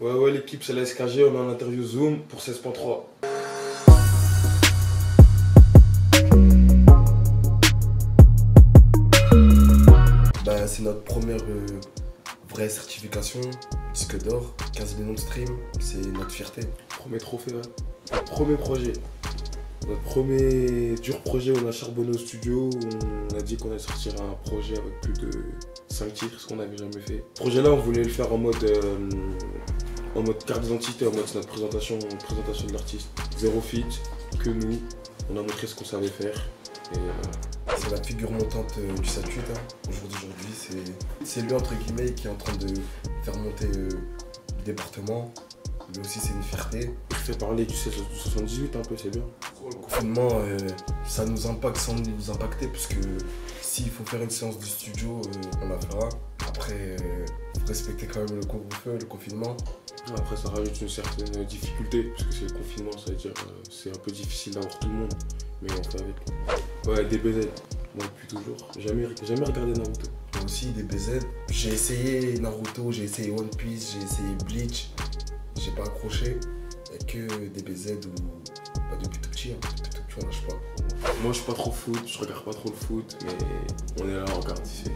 Ouais, l'équipe c'est la SKG, on est en interview Zoom pour 16.3. Bah, c'est notre première vraie certification, disque d'or, 15 millions de streams, c'est notre fierté. Premier trophée, ouais. Notre premier projet. Notre premier dur projet, on a charbonné au studio, on a dit qu'on allait sortir un projet avec plus de 5 titres, ce qu'on n'avait jamais fait. Ce projet-là, on voulait le faire en mode carte d'identité, en mode c'est notre présentation de l'artiste. Zéro feat, que nous, on a montré ce qu'on savait faire. Et c'est la figure montante du SAT8, hein. Au jour d'aujourd'hui, c'est lui entre guillemets qui est en train de faire monter le département. Mais aussi c'est une fierté. Il fait parler du 78 un peu, c'est bien. Le confinement, ça nous impacte sans nous impacter, parce que s'il faut faire une séance de studio, on la fera. Après, il faut respecter quand même le couvre-feu, le confinement. Après ça rajoute une certaine difficulté, parce que c'est le confinement, ça veut dire c'est un peu difficile d'avoir tout le monde, mais on fait avec. Ouais, DBZ, moi depuis toujours, jamais regardé Naruto. Moi aussi DBZ, j'ai essayé Naruto, j'ai essayé One Piece, j'ai essayé Bleach, j'ai pas accroché. Il n'y a que DBZ ou bah, depuis tout petit, hein. Depuis tout petit on lâche pas. Moi je suis pas trop foot, je regarde pas trop le foot, mais on est là, on regarde ici.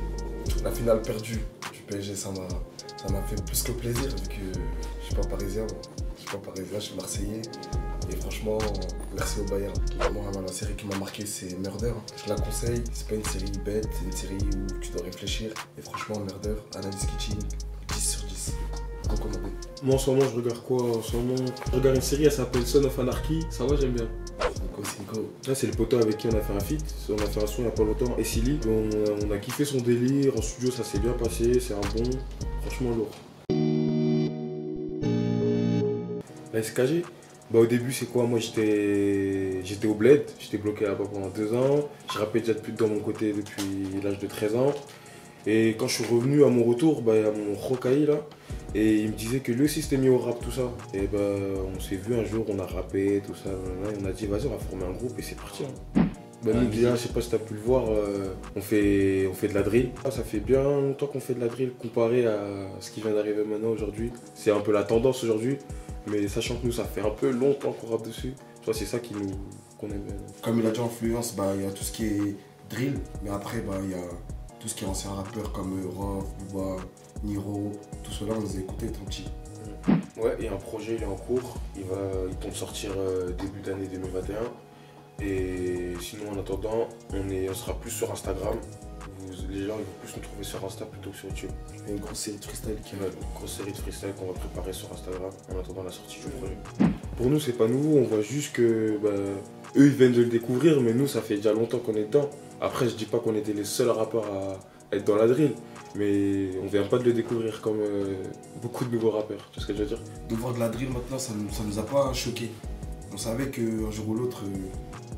La finale perdue du PSG, ça m'a fait plus que plaisir, vu que je suis pas parisien, je suis marseillais. Et franchement, merci au Bayern. Moi, la série qui m'a marqué, c'est Murder. Je la conseille, c'est pas une série bête, c'est une série où tu dois réfléchir. Et franchement, Murder, Analyse Kitchen, 10 sur 10. Recommandé. Moi en ce moment, je regarde quoi? En ce moment, je regarde une série, elle s'appelle Son of Anarchy, ça va, j'aime bien. Cinco. Là, c'est le poteau avec qui on a fait un feat, on a fait un son il y a pas longtemps, et Silly. On a kiffé son délire, en studio ça s'est bien passé, c'est un bon, franchement lourd. La SKG, bah au début c'est quoi? Moi j'étais au bled, j'étais bloqué là-bas pendant 2 ans, je rappais déjà depuis dans mon côté depuis l'âge de 13 ans. Et quand je suis revenu à mon retour, bah, il y a mon Rocaille là, et il me disait que lui aussi s'était mis au rap, tout ça. Et bah on s'est vu un jour, on a rappé, tout ça, et on a dit vas-y on va former un groupe et c'est parti. Hein. Bah, nous déjà, je sais pas si t'as pu le voir, on fait de la drill. Ça fait bien longtemps qu'on fait de la drill comparé à ce qui vient d'arriver maintenant aujourd'hui. C'est un peu la tendance aujourd'hui, mais sachant que nous ça fait un peu longtemps qu'on rappe dessus, tu vois, c'est ça qu'on aime bien. Comme il a dit influence, bah, il y a tout ce qui est drill, mais après bah, il y a tout ce qui est ancien rappeur comme Rof, Booba, Niro, tout cela on les a écoutés étant petits. Ouais, il y a un projet, il est en cours, il compte sortir début d'année 2021. Et sinon en attendant, on sera plus sur Instagram. Les gens ils vont plus nous trouver sur Insta plutôt que sur YouTube. Il y a une grosse série de freestyle une grosse série de freestyle qu'on va préparer sur Instagram en attendant la sortie du projet. Pour nous c'est pas nouveau, on voit juste que bah, eux ils viennent de le découvrir, mais nous ça fait déjà longtemps qu'on est dedans. Après je dis pas qu'on était les seuls rappeurs à être dans la drill, mais on vient pas de le découvrir comme beaucoup de nouveaux rappeurs, tu vois ce que je veux dire? De voir de la drill maintenant ça nous a pas choqué. On savait qu'un jour ou l'autre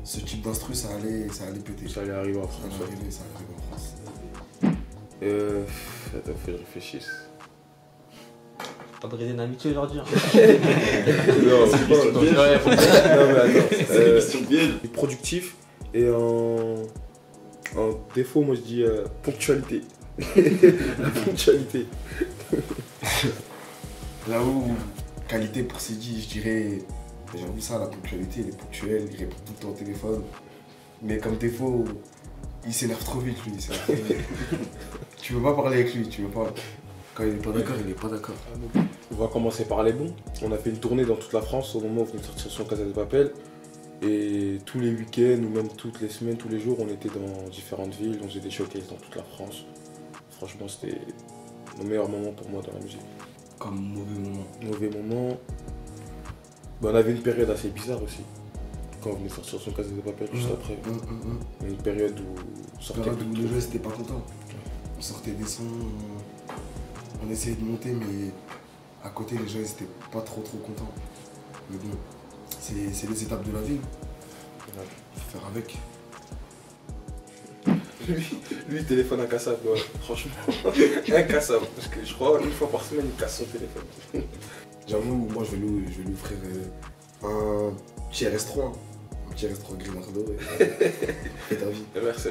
ce type d'instru ça allait péter. Ça allait arriver en France. Ça allait arriver en France. Attends, faut que je réfléchisse. Pas briser une amitié aujourd'hui. Hein. Non, c'est pas Non, mais attends. C'est une question bien. Productif et en défaut, moi je dis ponctualité. La ponctualité. Là où qualité pour Sidi, je dirais, j'avoue ça, la ponctualité, il est ponctuel, il répond tout le temps au téléphone. Mais comme défaut, il s'énerve trop vite lui. Tu veux pas parler avec lui, tu veux pas. Quand il est pas d'accord, il est pas d'accord. On va commencer par les bons. On a fait une tournée dans toute la France au moment où on venait de sortir son Casa de Papel. Et tous les week-ends ou même toutes les semaines, tous les jours, on était dans différentes villes, on faisait des showcases dans toute la France. Franchement, c'était le meilleur moment pour moi dans la musique. Comme mauvais moment. Mauvais moment. Ben, on avait une période assez bizarre aussi. Quand on venait sortir son Casa de Papel juste après. Une période où on sortait où les gens n'étaient pas contents. On sortait des sons, on essayait de monter, mais à côté les gens n'étaient pas trop contents. Mais bon, c'est les étapes de la vie. Il faut faire avec. Lui, téléphone incassable, ouais. Franchement, incassable. Parce que je crois une fois par semaine, il casse son téléphone. J'avoue, moi je vais lui offrir un petit RS3. Un petit RS3 Grinardo. Et ta vie. Merci.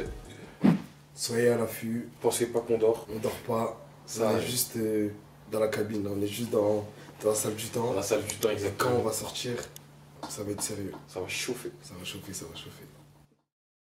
Soyez à l'affût. Pensez pas qu'on dort. On dort pas. Ça on est juste dans la cabine, on est juste dans Dans la salle du temps. Dans la salle du temps, Et quand exactement. on va sortir, ça va être sérieux. Ça va chauffer. Ça va chauffer, ça va chauffer.